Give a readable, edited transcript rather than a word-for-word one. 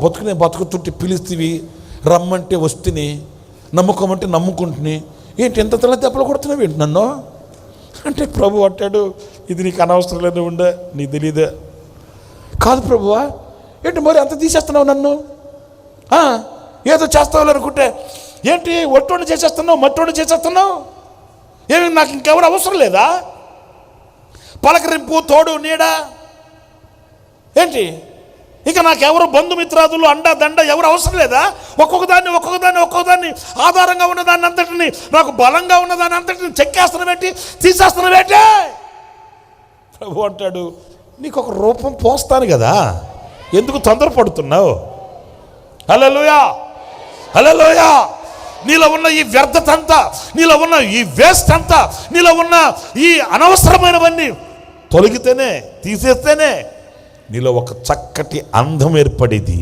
బతుకునే బతుకుతుంటే పిలుస్తీవి, రమ్మంటే వస్తుని, నమ్ముకోమంటే నమ్ముకుంటుని, ఏంటి ఎంత తల దెబ్బలు కొడుతున్నావు ఏంటి నన్ను అంటే ప్రభు అంటాడు, ఇది నీకు అనవసరం లేదు ఉండే, నీకు తెలియదే. కాదు ప్రభువా, ఏంటి మరి అంత తీసేస్తున్నావు నన్ను, ఏదో చేస్తావు అనుకుంటే ఏంటి ఒట్టోడు చేసేస్తున్నావు, మట్టోడు చేసేస్తున్నావు, ఏమి నాకు ఇంకెవరు అవసరం లేదా? పలకరింపు, తోడు, నీడ ఏంటి, ఇక నాకెవరు బంధుమిత్రాదులు అండ దండ ఎవరు అవసరం లేదా? ఒక్కొక్కదాన్ని ఆధారంగా ఉన్నదాన్ని అంతటిని, నాకు బలంగా ఉన్నదాన్ని అంతటిని చెక్కేస్తున్నావేంటి, తీసేస్తున్నావేంటి? ప్రభు అంటాడు, నీకు ఒక రూపం పోస్తాను కదా, ఎందుకు తొందరపడుతున్నావు? హల్లెలూయా, హల్లెలూయా. నీలో ఉన్న ఈ వ్యర్థత అంతా, నీలో ఉన్న ఈ వేస్ట్ అంతా, నీలో ఉన్న ఈ అనవసరమైనవన్నీ తొలగితేనే, తీసేస్తేనే నీలో ఒక చక్కటి అందం ఏర్పడేది.